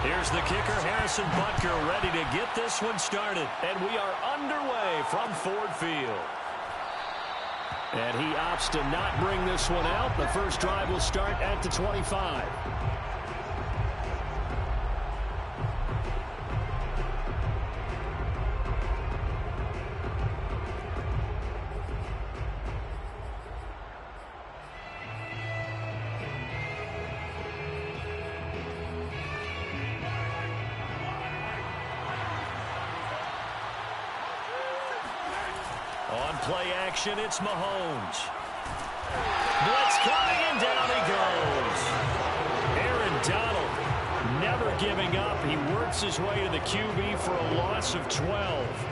Here's the kicker, Harrison Butker, ready to get this one started. And we are underway from Ford Field. And he opts to not bring this one out. The first drive will start at the 25. On play action, it's Mahomes. Blitz coming, and down he goes. Aaron Donald never giving up. He works his way to the QB for a loss of 12.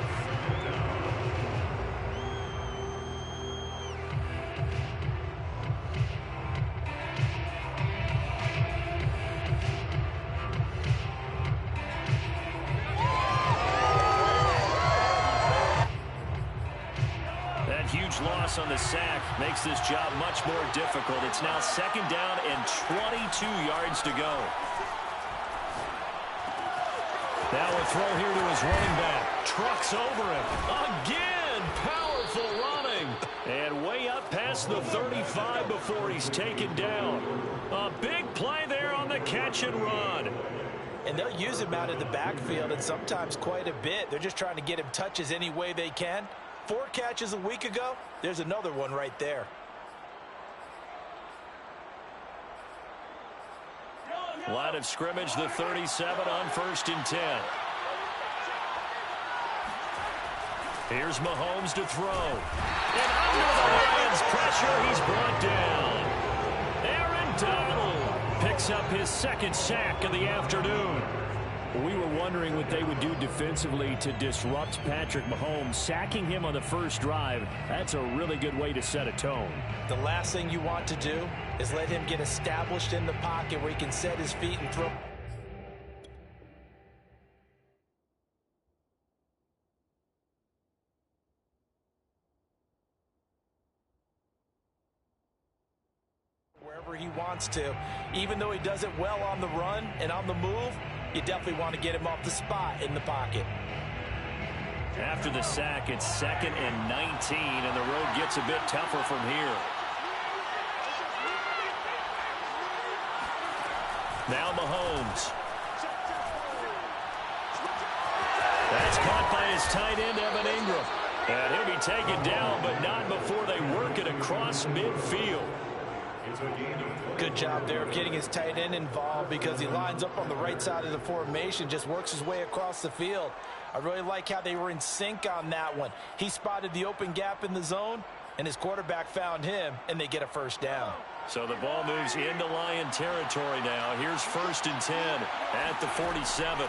Huge loss on the sack makes this job much more difficult. It's now second down and 22 yards to go. Now a throw here to his running back. Trucks over him. Again, powerful running. And way up past the 35 before he's taken down. A big play there on the catch and run. And they'll use him out in the backfield, and sometimes quite a bit. They're just trying to get him touches any way they can. 4 catches a week ago, there's another one right there. Line of scrimmage, the 37 on 1st and 10. Here's Mahomes to throw. And under the Lions' pressure, he's brought down. Aaron Donald picks up his second sack of the afternoon. We were wondering what they would do defensively to disrupt Patrick Mahomes. Sacking him on the first drive, that's a really good way to set a tone. The last thing you want to do is let him get established in the pocket where he can set his feet and throw. Wherever he wants to. Even though he does it well on the run and on the move, you definitely want to get him off the spot in the pocket. After the sack, it's 2nd and 19, and the road gets a bit tougher from here. Now Mahomes. That's caught by his tight end, Evan Ingram. And he'll be taken down, but not before they work it across midfield. Good job there of getting his tight end involved because he lines up on the right side of the formation, just works his way across the field. I really like how they were in sync on that one. He spotted the open gap in the zone, and his quarterback found him, and they get a first down. So the ball moves into Lion territory now. Here's 1st and 10 at the 47.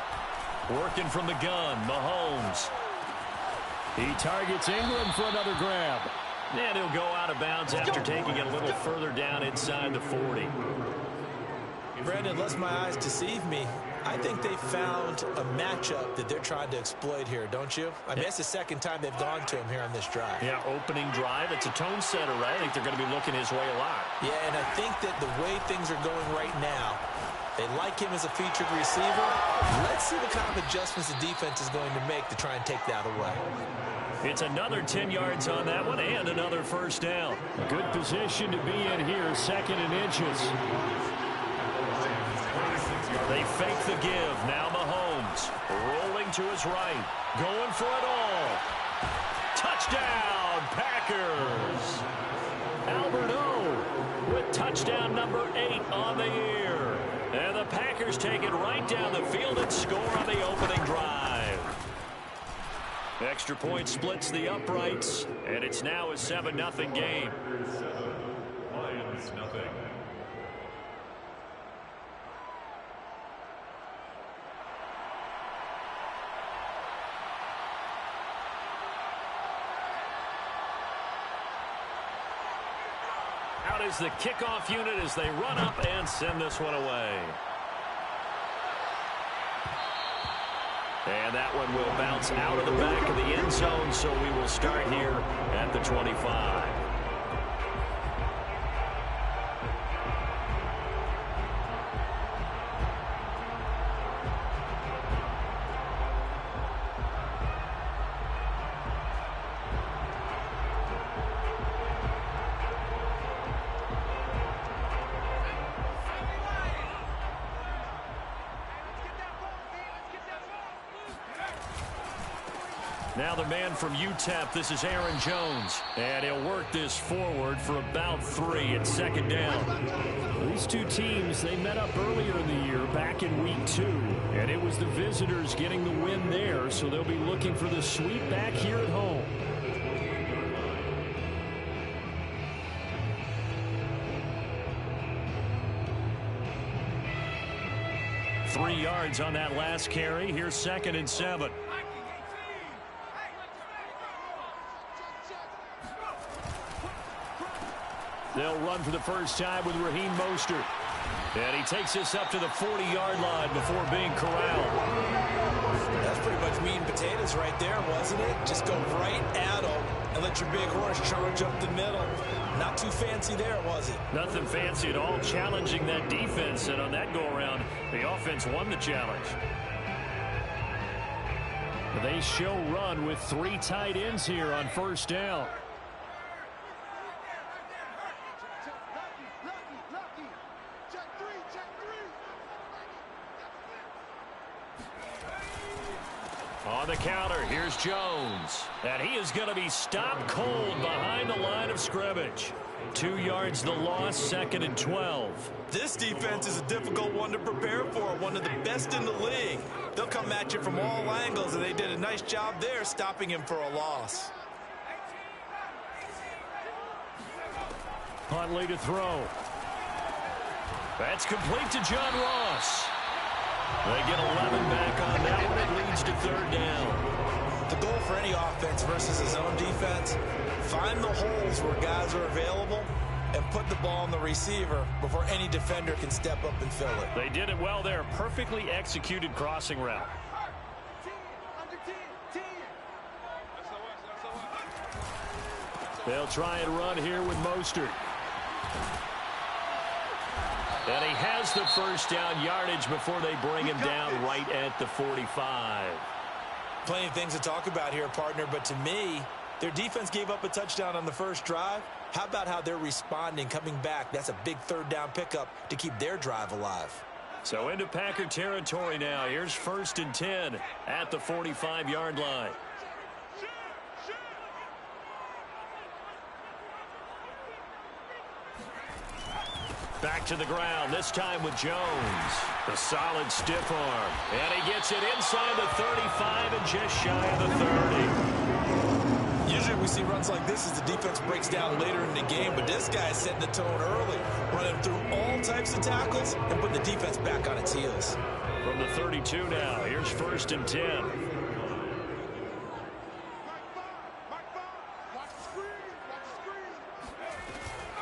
Working from the gun, Mahomes. He targets Ingram for another grab. And he'll go out of bounds after taking it a little further down inside the 40. Brandon, lest my eyes deceive me, I think they found a matchup that they're trying to exploit here, don't you? I mean, it's the second time they've gone to him here on this drive. Yeah, opening drive. It's a tone setter, right? I think they're going to be looking his way a lot. Yeah, and I think that the way things are going right now, they like him as a featured receiver. Let's see what kind of adjustments the defense is going to make to try and take that away. It's another 10 yards on that one and another first down. Good position to be in here, 2nd and inches. They fake the give. Now Mahomes rolling to his right. Going for it all. Touchdown, Packers. Albert O with touchdown number 8 on the year. And the Packers take it right down the field and score on the opening drive. Extra point splits the uprights, and it's now a 7-0 game. Lions nothing. Out is the kickoff unit as they run up and send this one away. And that one will bounce out of the back of the end zone, so we will start here at the 25. Now the man from UTEP, this is Aaron Jones. And he'll work this forward for about 3 at second down. These two teams, they met up earlier in the year, back in week 2. And it was the visitors getting the win there, so they'll be looking for the sweep back here at home. Three yards on that last carry. Here's 2nd and 7. They'll run for the first time with Raheem Mostert. And he takes this up to the 40-yard line before being corralled. That's pretty much meat and potatoes right there, wasn't it? Just go right at him and let your big horse charge up the middle. Not too fancy there, was it? Nothing fancy at all, challenging that defense. And on that go-around, the offense won the challenge. They show run with 3 tight ends here on first down. On the counter, here's Jones. And he is going to be stopped cold behind the line of scrimmage. 2 yards the loss, 2nd and 12. This defense is a difficult one to prepare for, one of the best in the league. They'll come at you from all angles, and they did a nice job there stopping him for a loss. Huntley to throw. That's complete to John Ross. They get 11 back on that one. It leads to 3rd down. The goal for any offense versus his own defense, find the holes where guys are available and put the ball on the receiver before any defender can step up and fill it. They did it well there. Perfectly executed crossing route. They'll try and run here with Mostert. And he has the first down yardage before they bring him down right at the 45. Plenty of things to talk about here, partner, but to me, their defense gave up a touchdown on the first drive. How about how they're responding, coming back? That's a big 3rd down pickup to keep their drive alive. So into Packer territory now. Here's 1st and 10 at the 45-yard line. Back to the ground, this time with Jones. The solid stiff arm. And he gets it inside the 35 and just shy of the 30. Usually we see runs like this as the defense breaks down later in the game, but this guy is setting the tone early, running through all types of tackles and putting the defense back on its heels. From the 32 now, here's 1st and 10.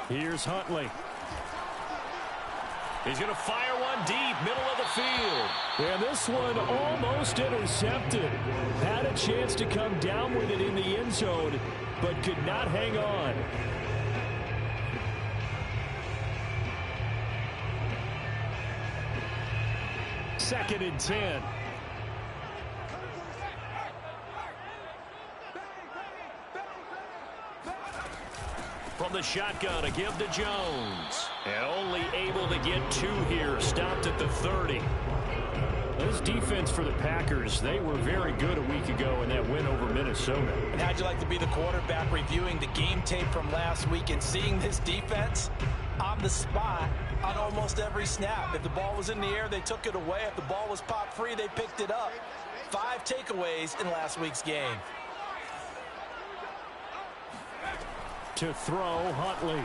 Here's Huntley. He's going to fire one deep, middle of the field. And this one almost intercepted. Had a chance to come down with it in the end zone, but could not hang on. Second and 10. From the shotgun, a give to Jones. And only able to get 2 here, stopped at the 30. This defense for the Packers, they were very good a week ago in that win over Minnesota. And how'd you like to be the quarterback reviewing the game tape from last week and seeing this defense on the spot on almost every snap? If the ball was in the air, they took it away. If the ball was popped free, they picked it up. 5 takeaways in last week's game. To throw, Huntley.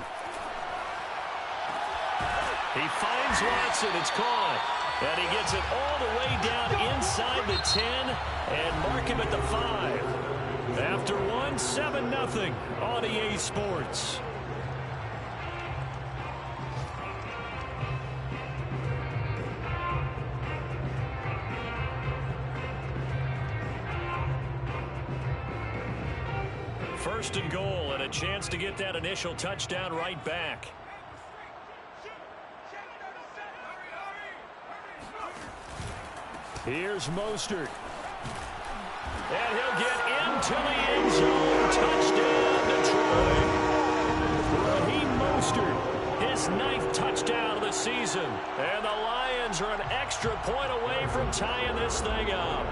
He finds Watson. It's caught. And he gets it all the way down inside the 10 and mark him at the 5. After one, 7-0 on EA Sports. First and goal, and a chance to get that initial touchdown right back. Here's Mostert. And he'll get into the end zone. Touchdown, Detroit. Raheem Mostert, His 9th touchdown of the season. And the Lions are an extra point away from tying this thing up.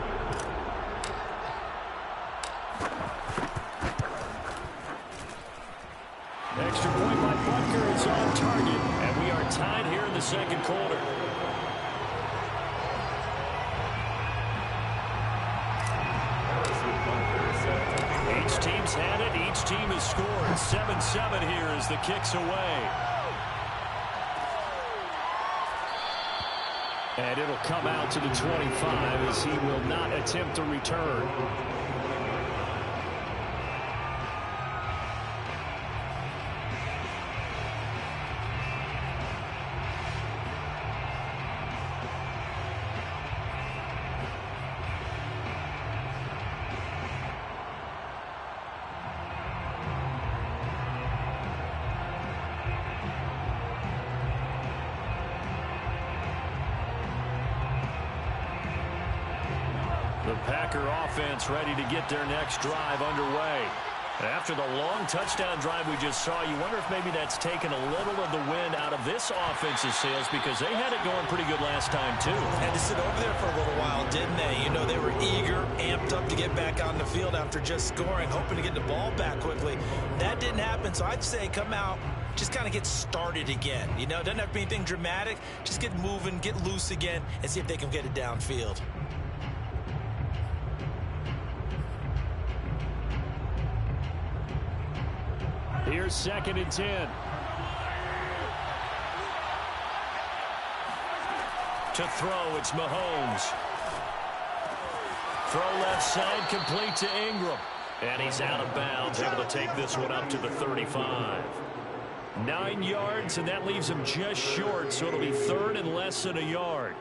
is on target, and we are tied here in the second quarter. Each team's had it. Each team has scored. 7-7 here as the kick's away. And it'll come out to the 25 as he will not attempt to return. The Packer offense ready to get their next drive underway. After the long touchdown drive we just saw, you wonder if maybe that's taken a little of the wind out of this offense's sails because they had it going pretty good last time, too. Had to sit over there for a little while, didn't they? You know, they were eager, amped up to get back on the field after just scoring, hoping to get the ball back quickly. That didn't happen, so I'd say come out, just kind of get started again. You know, doesn't have to be anything dramatic. Just get moving, get loose again, and see if they can get it downfield. Here's 2nd and 10. To throw, it's Mahomes. Throw left side, complete to Ingram. And he's out of bounds, able to take this one up to the 35. 9 yards, and that leaves him just short, so it'll be 3rd and less than a yard.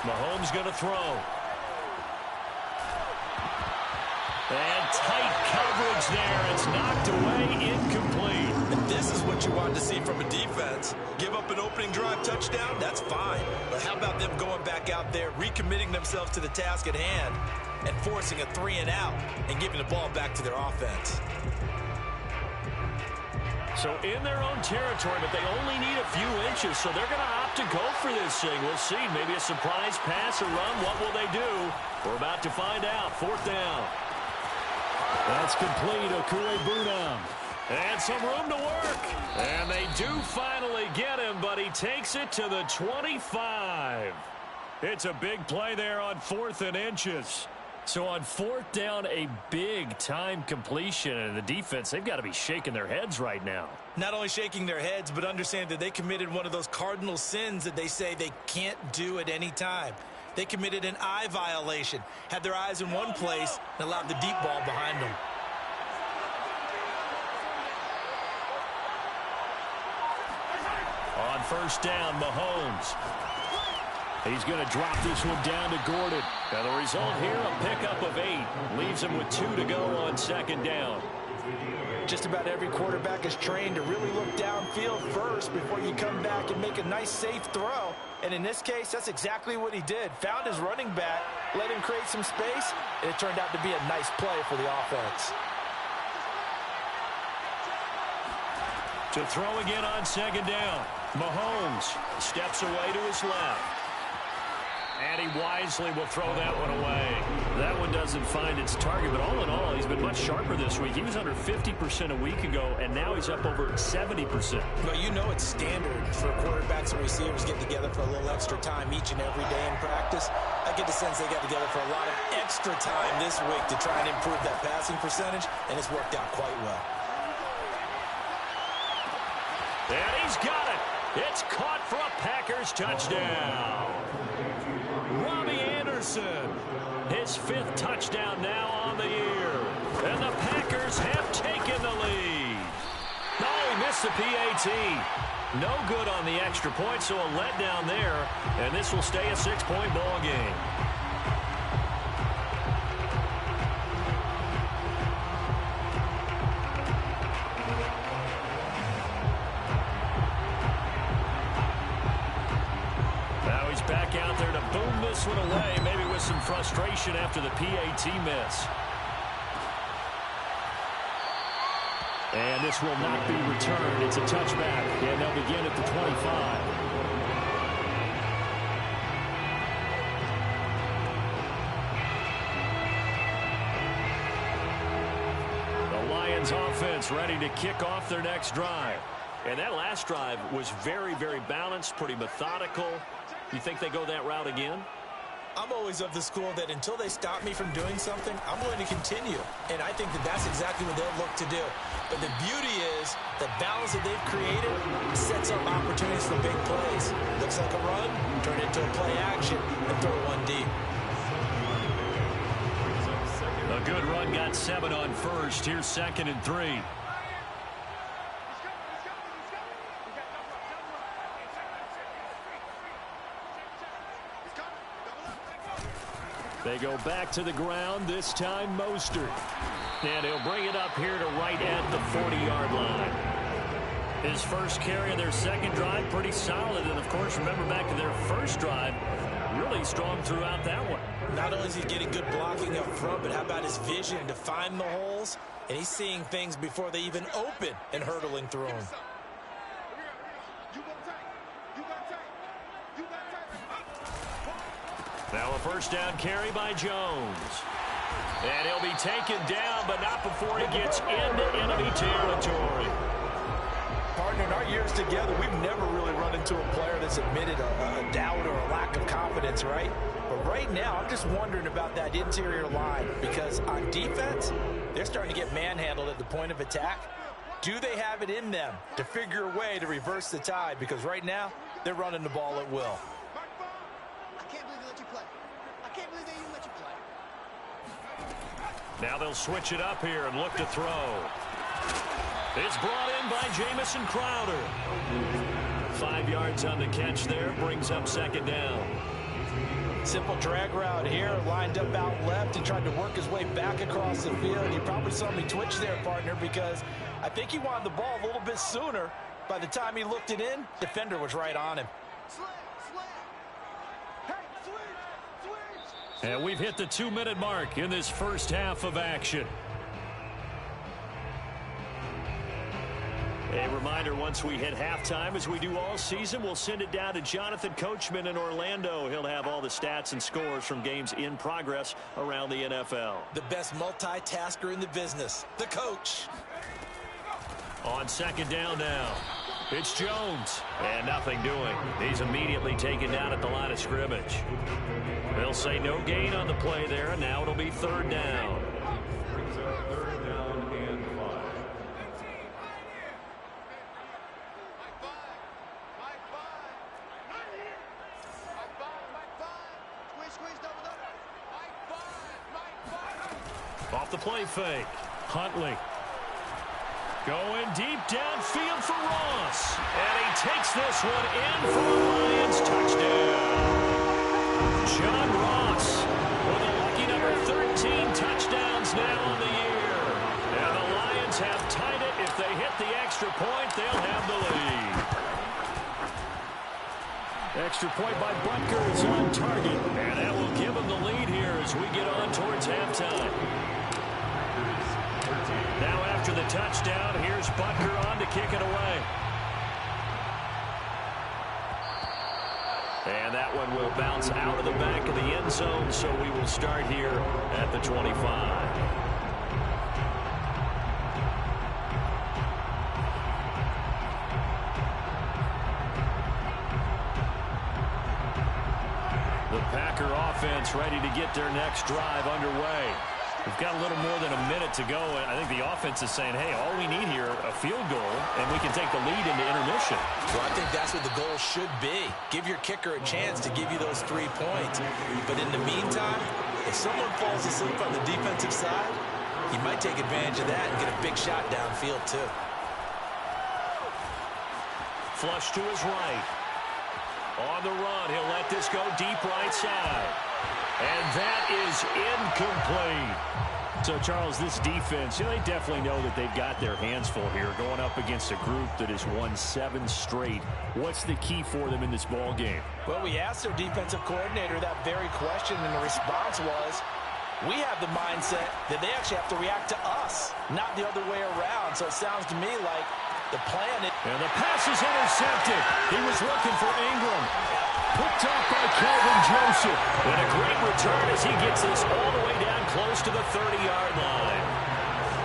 Mahomes going to throw. And tight coverage there. It's knocked away, incomplete. And this is what you want to see from a defense. Give up an opening drive touchdown, that's fine. But how about them going back out there, recommitting themselves to the task at hand, and forcing a 3-and-out and giving the ball back to their offense. So in their own territory, but they only need a few inches, so they're going to opt to go for this thing. We'll see. Maybe a surprise pass or run. What will they do? We're about to find out. 4th down. That's complete. Okuegbunam. And some room to work. And they do finally get him, but he takes it to the 25. It's a big play there on 4th and inches. So on 4th down, a big-time completion, and the defense, they've got to be shaking their heads right now. Not only shaking their heads, but understand that they committed one of those cardinal sins that they say they can't do at any time. They committed an eye violation, had their eyes in one place, and allowed the deep ball behind them. On 1st down, Mahomes. He's going to drop this one down to Gordon. Now the result here, a pickup of 8. Leaves him with 2 to go on 2nd down. Just about every quarterback is trained to really look downfield first before you come back and make a nice, safe throw. And in this case, that's exactly what he did. Found his running back, let him create some space, and it turned out to be a nice play for the offense. To throw again on 2nd down. Mahomes steps away to his left. And he wisely will throw that one away. That one doesn't find its target, but all in all, he's been much sharper this week. He was under 50% a week ago, and now he's up over 70%. Well, you know it's standard for quarterbacks and receivers getting together for a little extra time each and every day in practice. I get the sense they got together for a lot of extra time this week to try and improve that passing percentage, and it's worked out quite well. And he's got it. It's caught for a Packers touchdown. Robbie Anderson, his 5th touchdown now on the year. And the Packers have taken the lead. Oh, he missed the PAT. No good on the extra point, so a letdown there. And this will stay a 6-point ball game. Back out there to boom this one away, maybe with some frustration after the PAT miss. And this will not be returned. It's a touchback, and they'll begin at the 25. The Lions offense ready to kick off their next drive. And that last drive was very, very balanced, pretty methodical. You think they go that route again? I'm always of the school that until they stop me from doing something, I'm going to continue. And I think that that's exactly what they'll look to do. But the beauty is the balance that they've created sets up opportunities for big plays. Looks like a run, turn it into a play action, and throw one deep. A good run got 7 on first. Here's 2nd and 3. They go back to the ground, this time Mostert. And he'll bring it up here to right at the 40-yard line. His first carry of their second drive, pretty solid. And, of course, remember back to their first drive, really strong throughout that one. Not only is he getting good blocking up front, but how about his vision to find the holes? And he's seeing things before they even open and hurdling through them. Now a first down carry by Jones. And he'll be taken down, but not before he gets into enemy territory. Partner, in our years together, we've never really run into a player that's admitted a doubt or a lack of confidence, right? But right now, I'm just wondering about that interior line, because on defense, they're starting to get manhandled at the point of attack. Do they have it in them to figure a way to reverse the tide? Because right now, they're running the ball at will. Now they'll switch it up here and look to throw. It's brought in by Jamison Crowder. 5 yards on the catch there, brings up 2nd down. Simple drag route here, lined up out left and tried to work his way back across the field. You probably saw me twitch there, partner, because I think he wanted the ball a little bit sooner. By the time he looked it in, defender was right on him. And we've hit the 2-minute mark in this first half of action. A reminder, once we hit halftime, as we do all season, we'll send it down to Jonathan Coachman in Orlando. He'll have all the stats and scores from games in progress around the NFL. The best multitasker in the business, the coach. On 2nd down now, it's Jones. And nothing doing. He's immediately taken down at the line of scrimmage. They'll say no gain on the play there, and now it'll be 3rd down. Brings up 3rd down and 5. Off the play fake. Huntley. Going deep downfield for Ross. And he takes this one in for a Lions touchdown. John Ross with a lucky number 13 touchdowns now on the year. And the Lions have tied it. If they hit the extra point, they'll have the lead. Extra point by Butker is on target. And that will give them the lead here as we get on towards halftime. Now after the touchdown, here's Butker on to kick it away. And that one will bounce out of the back of the end zone, so we will start here at the 25. The Packer offense ready to get their next drive underway. We've got a little more than a minute to go, and I think the offense is saying, hey, all we need here, a field goal, and we can take the lead into intermission. Well, I think that's what the goal should be. Give your kicker a chance to give you those 3 points. But in the meantime, if someone falls asleep on the defensive side, he might take advantage of that and get a big shot downfield, too. Flush to his right. On the run, he'll let this go deep right side. And that is incomplete. So, Charles, this defense, they definitely know that they've got their hands full here, going up against a group that has won 7 straight. What's the key for them in this ball game? Well, we asked their defensive coordinator that very question, and the response was, We have the mindset that they actually have to react to us, not the other way around. So it sounds to me like the plan is... And the pass is intercepted. He was looking for Ingram. Picked up by Kelvin Joseph. And a great return as he gets this all the way down close to the 30-yard line.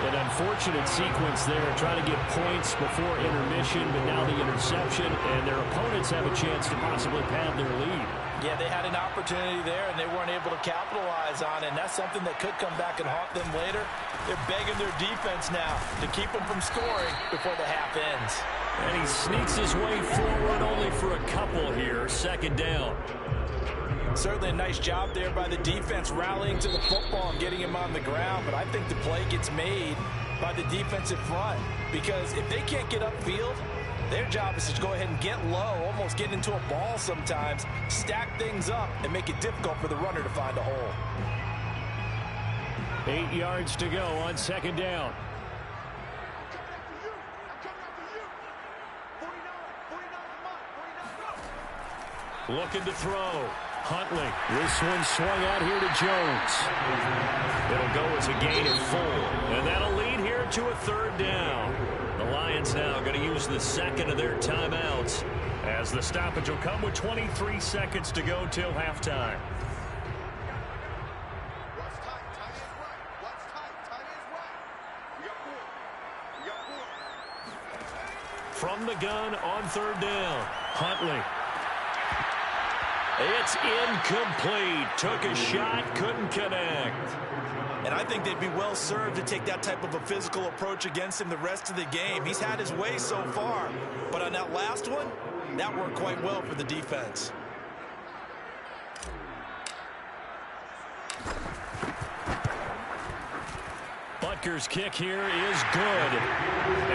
An unfortunate sequence there, trying to get points before intermission, but now the interception, and their opponents have a chance to possibly pad their lead. Yeah, they had an opportunity there, and they weren't able to capitalize on it, and that's something that could come back and haunt them later. They're begging their defense now to keep them from scoring before the half ends. And he sneaks his way forward only for a couple here, second down. Certainly a nice job there by the defense rallying to the football and getting him on the ground, but I think the play gets made by the defensive front because if they can't get upfield, their job is to go ahead and get low, almost get into a ball sometimes, stack things up, and make it difficult for the runner to find a hole. 8 yards to go on second down. Looking to throw. Huntley. This one swung out here to Jones. It'll go as a gain of 4. And that'll lead here to a third down. The Lions now going to use the second of their timeouts as the stoppage will come with 23 seconds to go till halftime. From the gun on third down. Huntley. It's incomplete. Took a shot, couldn't connect. And I think they'd be well served to take that type of a physical approach against him the rest of the game. He's had his way so far. But on that last one, that worked quite well for the defense. Butker's kick here is good.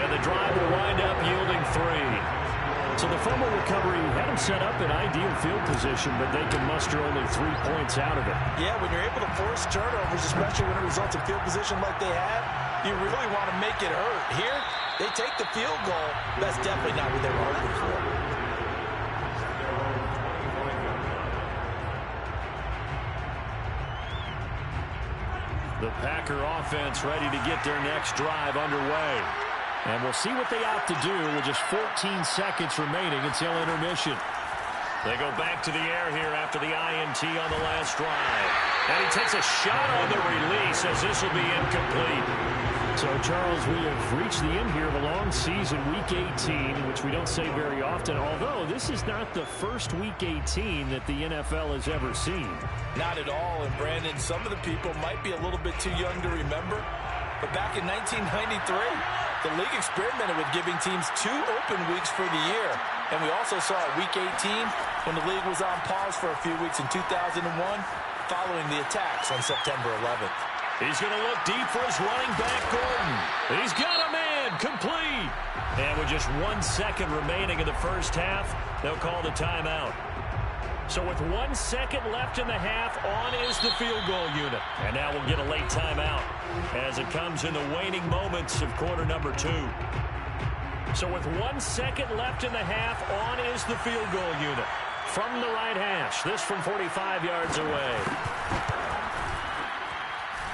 And the drive will wind up yielding 3. So the fumble recovery had them set up in ideal field position, but they can muster only 3 points out of it. Yeah, when you're able to force turnovers, especially when it results in field position like they had, you really want to make it hurt. Here, they take the field goal. That's definitely not what they were hoping for. The Packer offense ready to get their next drive underway. And we'll see what they opt to do with just 14 seconds remaining until intermission. They go back to the air here after the INT on the last drive. And he takes a shot on the release as this will be incomplete. So, Charles, we have reached the end here of a long season, Week 18, which we don't say very often, although this is not the first Week 18 that the NFL has ever seen. Not at all, and Brandon, some of the people might be a little bit too young to remember, but back in 1993, the league experimented with giving teams 2 open weeks for the year. And we also saw at Week 18 when the league was on pause for a few weeks in 2001 following the attacks on September 11th. He's going to look deep for his running back, Gordon. He's got a man, complete. And with just 1 second remaining in the first half, they'll call the timeout. So with 1 second left in the half, on is the field goal unit. And now we'll get a late timeout as it comes in the waning moments of quarter number 2. So with 1 second left in the half, on is the field goal unit. From the right hash, this from 45 yards away.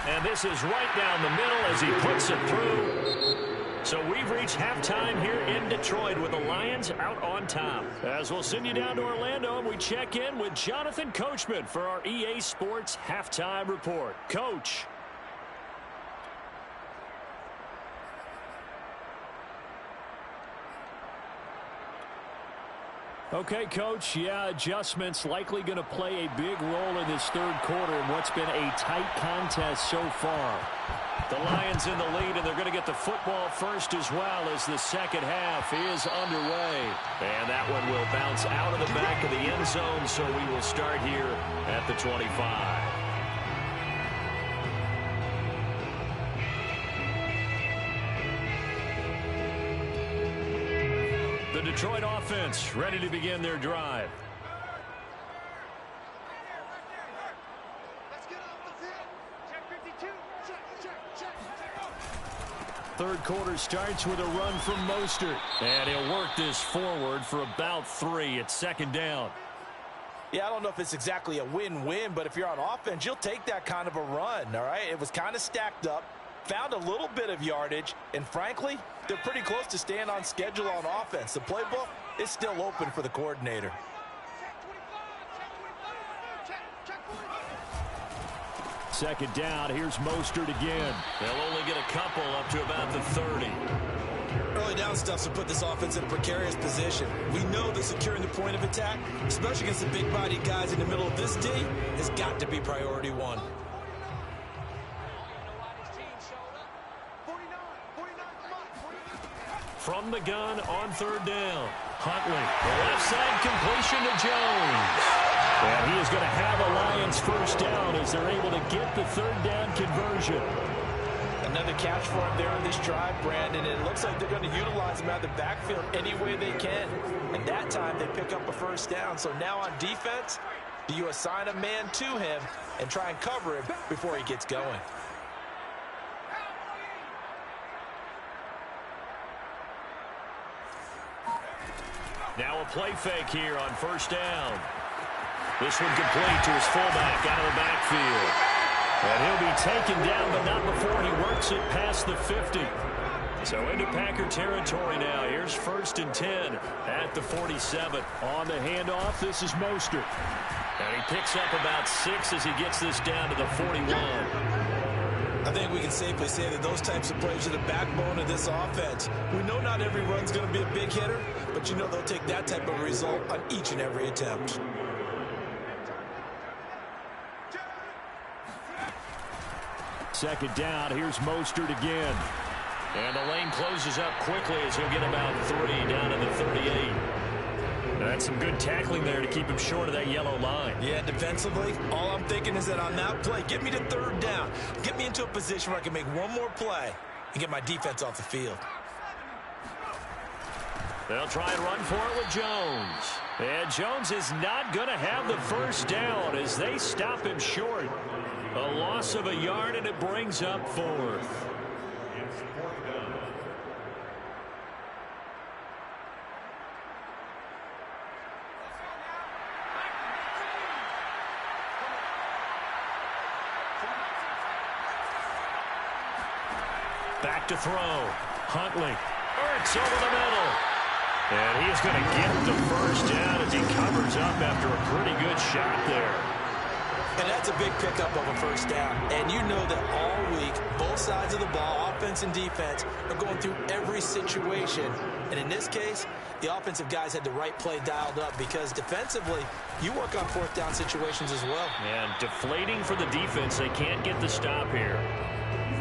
And this is right down the middle as he puts it through. So we've reached halftime here in Detroit with the Lions out on top. As we'll send you down to Orlando and we check in with Jonathan Coachman for our EA Sports Halftime Report. Coach. Okay, Coach, yeah, adjustments likely going to play a big role in this third quarter in what's been a tight contest so far. The Lions in the lead, and they're going to get the football first as well as the second half is underway. And that one will bounce out of the back of the end zone, so we will start here at the 25. The Detroit offense ready to begin their drive. Third quarter starts with a run from Mostert. And he'll work this forward for about 3 at second down. Yeah, I don't know if it's exactly a win-win, but if you're on offense, you'll take that kind of a run, all right? It was kind of stacked up, found a little bit of yardage, and frankly, they're pretty close to staying on schedule on offense. The playbook is still open for the coordinator. Second down, here's Mostert again. They'll only get a couple up to about the 30. Early down stuffs will put this offense in a precarious position. We know that securing the point of attack, especially against the big-bodied guys in the middle of this D, has got to be priority one. From the gun on third down. Huntley, the left side completion to Jones. And he is going to have a Lions first down as they're able to get the third down conversion. Another catch for him there on this drive, Brandon. And it looks like they're going to utilize him out of the backfield any way they can. And that time they pick up a first down. So now on defense, do you assign a man to him and try and cover him before he gets going? Now a play fake here on first down. This one complete to his fullback out of the backfield. And he'll be taken down, but not before he works it past the 50. So into Packer territory now. Here's 1st and 10 at the 47. On the handoff, this is Mostert. And he picks up about 6 as he gets this down to the 41. I think we can safely say that those types of plays are the backbone of this offense. We know not every run's going to be a big hitter, but you know they'll take that type of result on each and every attempt. Second down, here's Mostert again. And the lane closes up quickly as he'll get about 3 down to the 38. That's some good tackling there to keep him short of that yellow line. Yeah, defensively, all I'm thinking is that on that play, get me to third down. Get me into a position where I can make one more play and get my defense off the field. They'll try and run for it with Jones. And Jones is not going to have the first down as they stop him short. A loss of a yard, and it brings up 4th. Back to throw. Huntley. Ertz over the middle. And he's going to get the first down as he covers up after a pretty good shot there. And that's a big pickup of a first down. And you know that all week, both sides of the ball, offense and defense, are going through every situation. And in this case, the offensive guys had the right play dialed up because defensively, you work on 4th down situations as well. And deflating for the defense. They can't get the stop here.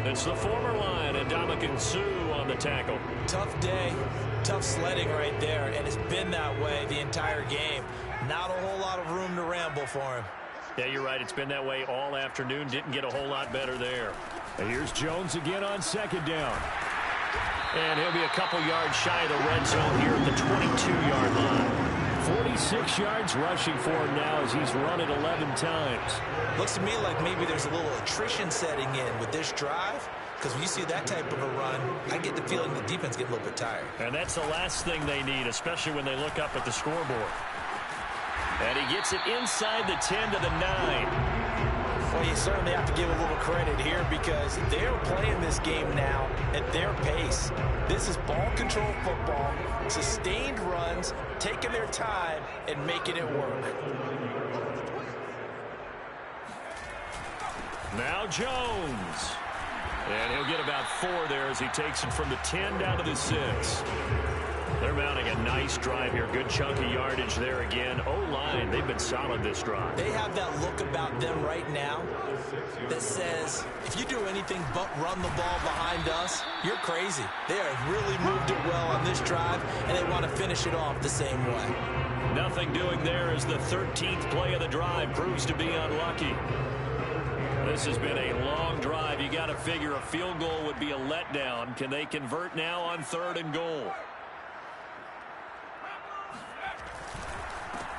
It's the former line, and Ndamukong Suh on the tackle. Tough day, tough sledding right there, and it's been that way the entire game. Not a whole lot of room to ramble for him. Yeah, you're right. It's been that way all afternoon. Didn't get a whole lot better there. And here's Jones again on second down. And he'll be a couple yards shy of the red zone here at the 22-yard line. 46 yards rushing for him now as he's run it 11 times. Looks to me like maybe there's a little attrition setting in with this drive, because when you see that type of a run, I get the feeling the defense gets a little bit tired. And that's the last thing they need, especially when they look up at the scoreboard. And he gets it inside the 10 to the 9. Well, you certainly have to give a little credit here because they're playing this game now at their pace. This is ball control football, sustained runs, taking their time and making it work. Now Jones. And he'll get about 4 there as he takes it from the 10 down to the 6. They're mounting a nice drive here. Good chunky yardage there again. O-line, they've been solid this drive. They have that look about them right now that says, if you do anything but run the ball behind us, you're crazy. They have really moved it well on this drive, and they want to finish it off the same way. Nothing doing there as the 13th play of the drive proves to be unlucky. This has been a long drive. You got to figure a field goal would be a letdown. Can they convert now on 3rd and goal?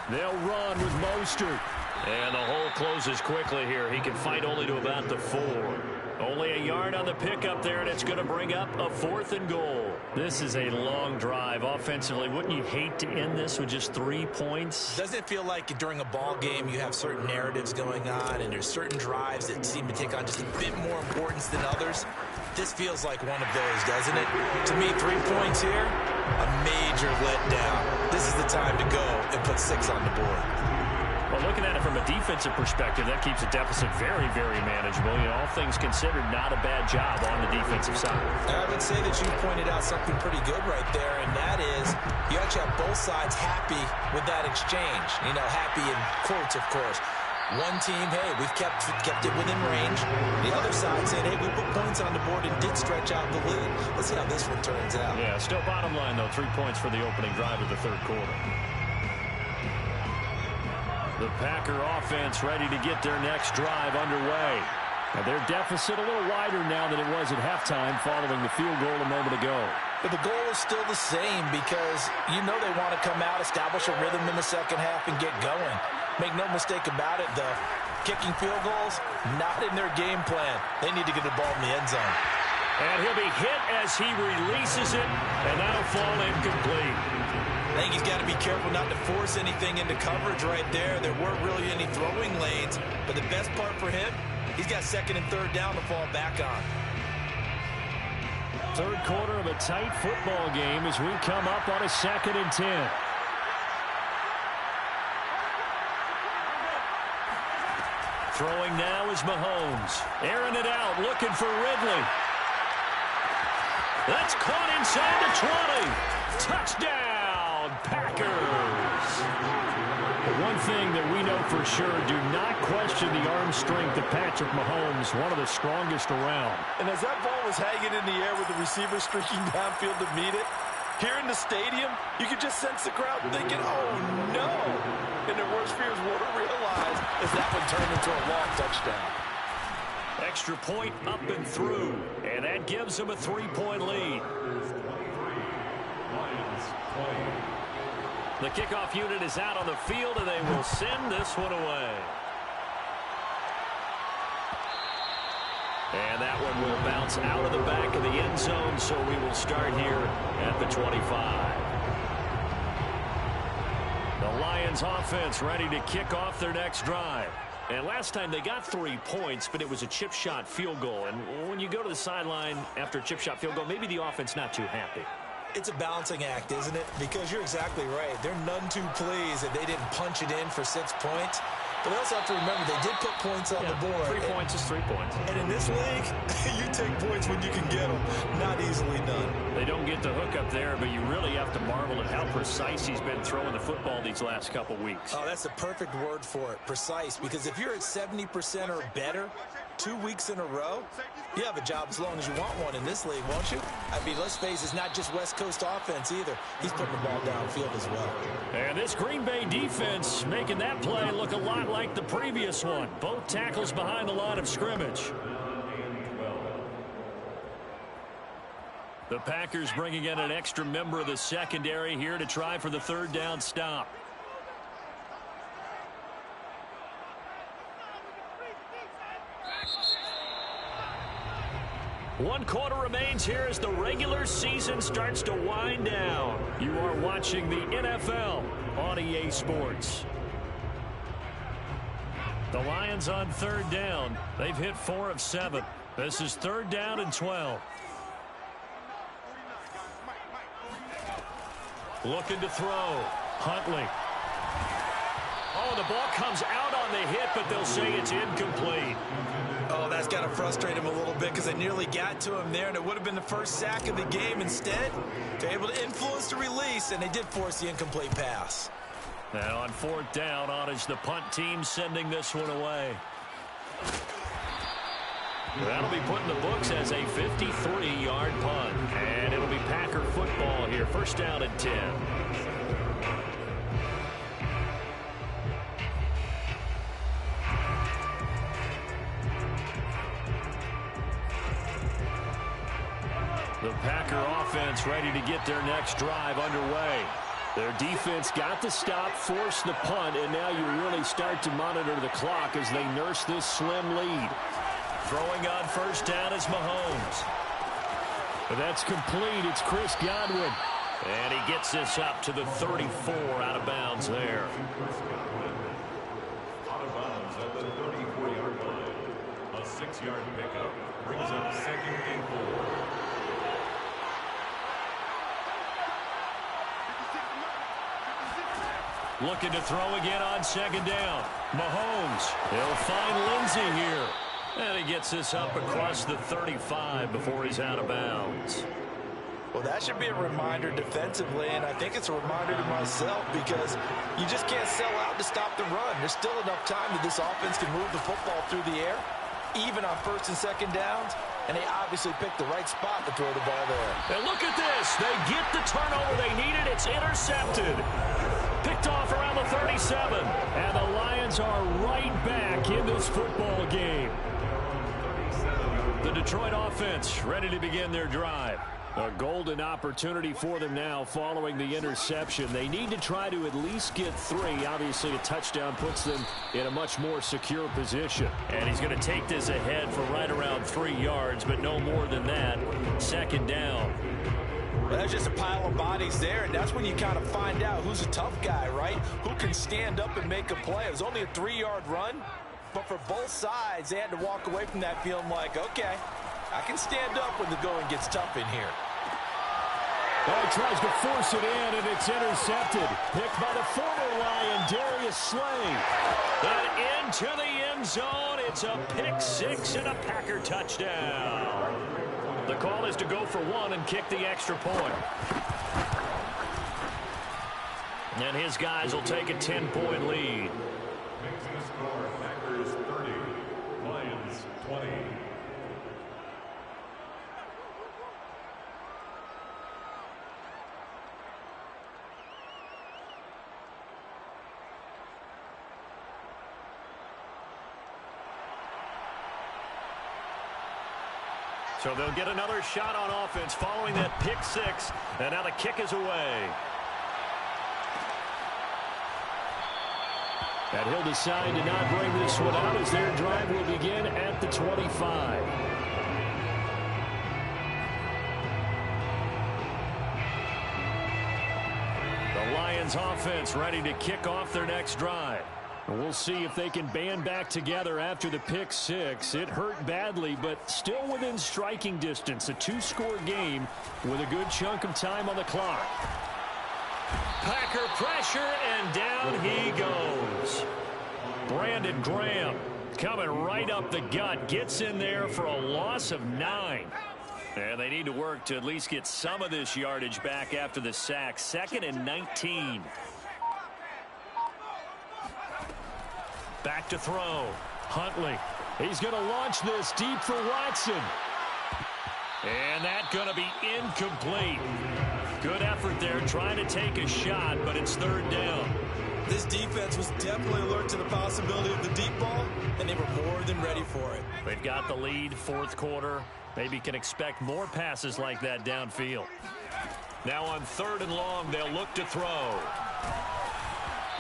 They'll run with Mostert. And the hole closes quickly here. He can fight only to about the 4. Only a yard on the pickup there, and it's going to bring up a 4th and goal. This is a long drive offensively. Wouldn't you hate to end this with just 3 points? Doesn't it feel like during a ball game you have certain narratives going on and there's certain drives that seem to take on just a bit more importance than others? This feels like one of those, doesn't it? To me, 3 points here, a major letdown. This is the time to go and put 6 on the board. Well, looking at it from a defensive perspective, that keeps the deficit very, very manageable. You know, all things considered, not a bad job on the defensive side. I would say that you pointed out something pretty good right there, and that is you actually have both sides happy with that exchange. You know, happy in quotes, of course. One team, hey, we've kept it within range. The other side saying, hey, we put points on the board and did stretch out the lead. Let's see how this one turns out. Yeah, still bottom line, though, 3 points for the opening drive of the third quarter. The Packer offense ready to get their next drive underway. Now their deficit a little wider now than it was at halftime following the field goal a moment ago. But the goal is still the same because you know they want to come out, establish a rhythm in the second half, and get going. Make no mistake about it, though. Kicking field goals, not in their game plan. They need to get the ball in the end zone. And he'll be hit as he releases it, and that'll fall incomplete. I think he's got to be careful not to force anything into coverage right there. There weren't really any throwing lanes, but the best part for him, he's got second and third down to fall back on. Third quarter of a tight football game as we come up on a 2nd and 10. Throwing now is Mahomes. Airing it out, looking for Ridley. That's caught inside the 20. Touchdown, Packers. One thing that we know for sure, do not question the arm strength of Patrick Mahomes, one of the strongest around. And as that ball was hanging in the air with the receiver streaking downfield to meet it, here in the stadium, you could just sense the crowd thinking, oh, no. And their worst fears were realized as that one turned into a long touchdown. Extra point up and through, and that gives them a 3-point lead. The kickoff unit is out on the field, and they will send this one away. And that one will bounce out of the back of the end zone, so we will start here at the 25. The Lions offense ready to kick off their next drive. And last time they got 3 points, but it was a chip shot field goal. And when you go to the sideline after a chip shot field goal, maybe the offense not too happy. It's a balancing act, isn't it? Because you're exactly right. They're none too pleased that they didn't punch it in for 6 points. But they also have to remember they did put points on the board. 3 points is 3 points. And in this league, you take points when you can get them. Not easily done. They don't get the hook up there, but you really have to marvel at how precise he's been throwing the football these last couple weeks. Oh, that's the perfect word for it, precise. Because if you're at 70% or better 2 weeks in a row, you have a job as long as you want one in this league, won't you? I mean, let's face it, it's not just West Coast offense either. He's putting the ball downfield as well. And this Green Bay defense making that play look a lot like the previous one. Both tackles behind the line of scrimmage. The Packers bringing in an extra member of the secondary here to try for the third down stop. One quarter remains here as the regular season starts to wind down. You are watching the NFL on EA Sports. The Lions on third down. They've hit 4 of 7. This is 3rd down and 12. Looking to throw. Huntley. Oh, the ball comes out on the hit, but they'll say it's incomplete. Oh, that's got to frustrate him a little bit because they nearly got to him there, and it would have been the first sack of the game. Instead, they're able to influence the release, and they did force the incomplete pass. Now on 4th down, on is the punt team sending this one away. That'll be put in the books as a 53-yard punt. And it'll be Packer football here. 1st down and 10. The Packer offense ready to get their next drive underway. Their defense got the stop, forced the punt, and now you really start to monitor the clock as they nurse this slim lead. Throwing on first down is Mahomes. But that's complete. It's Chris Godwin. And he gets this up to the 34 out of bounds there. Out of bounds at the 34-yard line. A 6-yard pickup brings up 2nd and 4. Looking to throw again on 2nd down. Mahomes. He'll find Lindsey here. And he gets this up across the 35 before he's out of bounds. Well, that should be a reminder defensively, and I think it's a reminder to myself because you just can't sell out to stop the run. There's still enough time that this offense can move the football through the air, even on 1st and 2nd downs, and they obviously picked the right spot to throw the ball there. And look at this. They get the turnover they needed. It's intercepted. Picked off around the 37. And the Lions are right back in this football game. The Detroit offense ready to begin their drive. A golden opportunity for them now following the interception. They need to try to at least get 3. Obviously, a touchdown puts them in a much more secure position. And he's going to take this ahead for right around 3 yards, but no more than that. 2nd down. Well, that's just a pile of bodies there, and that's when you kind of find out who's a tough guy, right? Who can stand up and make a play. It was only a 3-yard run, but for both sides, they had to walk away from that feeling like, okay, I can stand up when the going gets tough in here. Oh, he tries to force it in, and it's intercepted. Picked by the former Lion, Darius Slay. And into the end zone, it's a pick 6 and a Packer touchdown. The call is to go for 1 and kick the extra point. And his guys will take a 10-point lead. Makes the score Packers 30, Lions 20. So they'll get another shot on offense following that pick 6. And now the kick is away. And he'll decide to not bring this one out as their drive will begin at the 25. The Lions offense ready to kick off their next drive. We'll see if they can band back together after the pick 6. It hurt badly, but still within striking distance. A 2-score game with a good chunk of time on the clock. Packer pressure, and down he goes. Brandon Graham coming right up the gut. Gets in there for a loss of 9. And they need to work to at least get some of this yardage back after the sack. 2nd and 19. Back to throw. Huntley. He's going to launch this deep for Watson. And that's going to be incomplete. Good effort there trying to take a shot, but it's 3rd down. This defense was definitely alert to the possibility of the deep ball, and they were more than ready for it. They've got the lead, 4th quarter. Maybe can expect more passes like that downfield. Now on 3rd and long, they'll look to throw.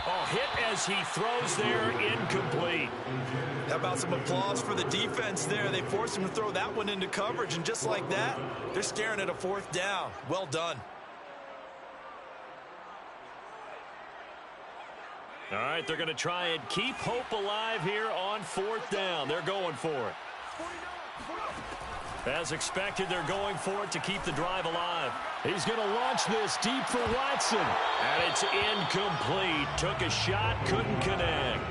Oh, hit as he throws there, incomplete. How about some applause for the defense there? They forced him to throw that one into coverage, and just like that, they're staring at a 4th down. Well done. All right, they're going to try and keep hope alive here on 4th down. They're going for it. As expected, they're going for it to keep the drive alive. He's going to launch this deep for Watson. And it's incomplete. Took a shot, couldn't connect.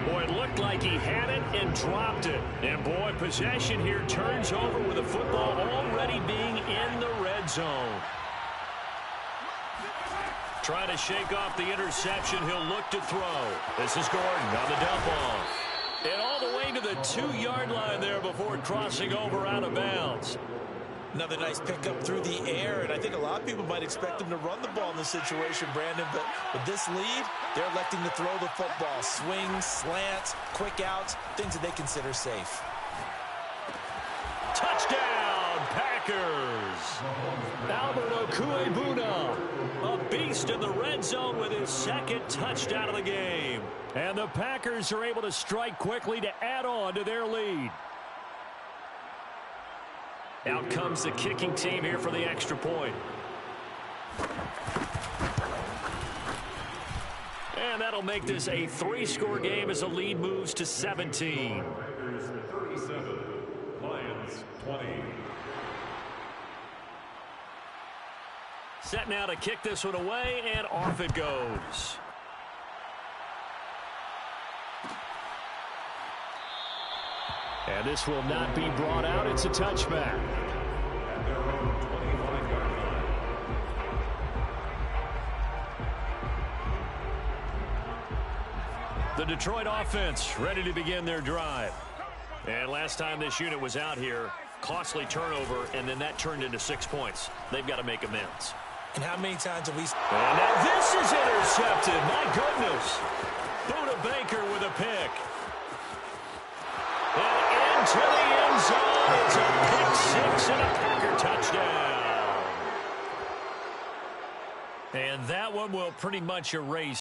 Boy, it looked like he had it and dropped it. And boy, possession here turns over with the football already being in the red zone. Trying to shake off the interception. He'll look to throw. This is Gordon on the dump off. And all the way to the 2-yard line there before crossing over out of bounds. Another nice pickup through the air, and I think a lot of people might expect them to run the ball in this situation, Brandon, but with this lead, they're electing to throw the football. Swings, slants, quick outs, things that they consider safe. Touchdown, Packers! Packers. Albert Okuebuna, a beast in the red zone with his second touchdown of the game. And the Packers are able to strike quickly to add on to their lead. Out comes the kicking team here for the extra point. And that'll make this a 3-score game as the lead moves to 17. Packers 37, Lions 20. Set now to kick this one away, and off it goes. And this will not be brought out. It's a touchback. At their own 25-yard line. The Detroit offense ready to begin their drive. And last time this unit was out here, costly turnover, and then that turned into 6 points. They've got to make amends. And how many times have we... And now this is intercepted. My goodness. Buda Baker with a pick. And into the end zone. It's a pick 6 and a Packer touchdown. And that one will pretty much erase